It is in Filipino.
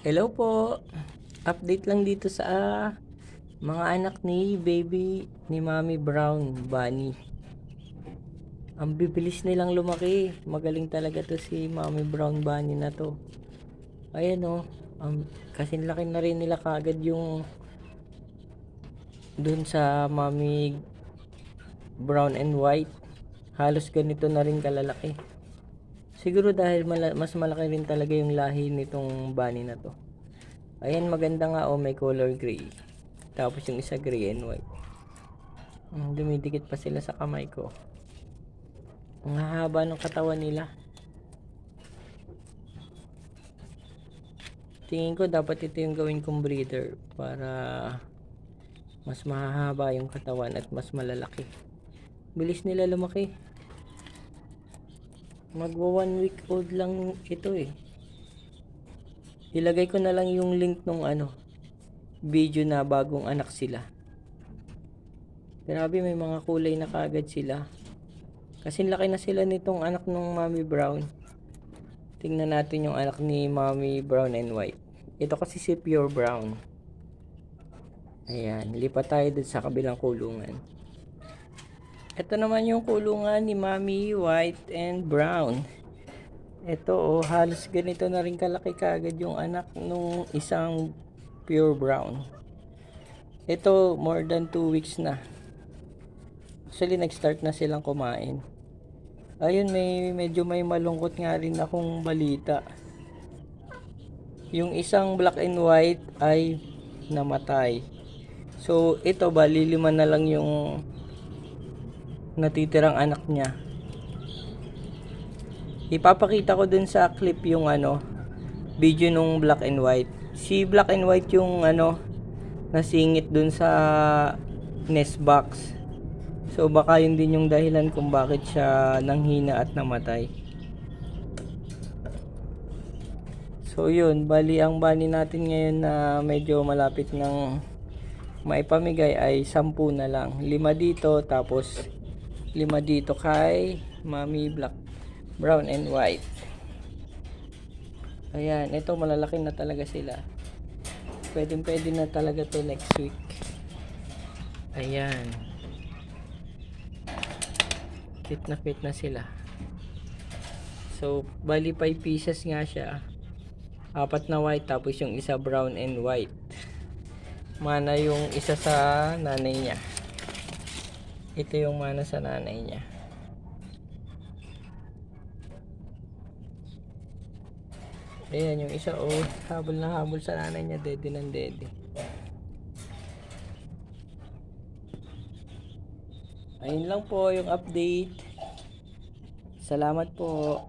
Hello po. Update lang dito sa mga anak ni baby ni Mommy Brown Bunny. Ang bibilis nilang lumaki. Magaling talaga to si Mommy Brown Bunny na to. Ayan oh. Kasi laki na rin nila kagad yung dun sa Mommy Brown and White. Halos ganito na rin kalalaki. Siguro dahil mas malaki rin talaga yung lahi nitong bunny na to. Ayan, maganda nga oh, may color gray. Tapos yung isa gray and white. Dumidikit pa sila sa kamay ko. Ang hahaba ng katawan nila. Tingin ko dapat ito yung gawin kong breeder para mas mahahaba yung katawan at mas malalaki. Bilis nila lumaki. Magwa 1 week old lang ito eh. Ilagay ko na lang yung link nung video na bagong anak sila. Grabe, may mga kulay na kagad sila. Kasi laki na sila nitong anak ng Mommy Brown. Tingnan natin yung anak ni Mommy Brown and White. Ito kasi si Pure Brown. Ayan, lipat tayo dun sa kabilang kulungan. Ito naman yung kulungan ni Mommy White and Brown. Ito oh, halos ganito na rin kalaki kagad yung anak nung isang Pure Brown. Ito more than 2 weeks na. Actually nag-start na silang kumain. Ayun, medyo may malungkot nga rin akong balita. Yung isang black and white ay namatay. So ito bali 5 na lang yung natitirang anak niya. Ipapakita ko dun sa clip yung video nung black and white. Si black and white yung nasingit dun sa nest box. So baka yun din yung dahilan kung bakit siya nanghina at namatay. So yun, bali ang bani natin ngayon na medyo malapit ng maipamigay ay 10 na lang. 5 dito, tapos 5 dito kay Mommy Brown and White. Ayan, ito malalaki na talaga sila. Pwede na talaga to next week. Ayan. Fit na sila. So, bali 5 pieces nga siya. 4 na white, tapos yung isa brown and white. Mana yung isa sa nanay niya. Ito yung mana sa nanay niya. Ayan yung isa oh, habol na habol sa nanay niya, dede ng dede. Ayun lang po yung update. Salamat po.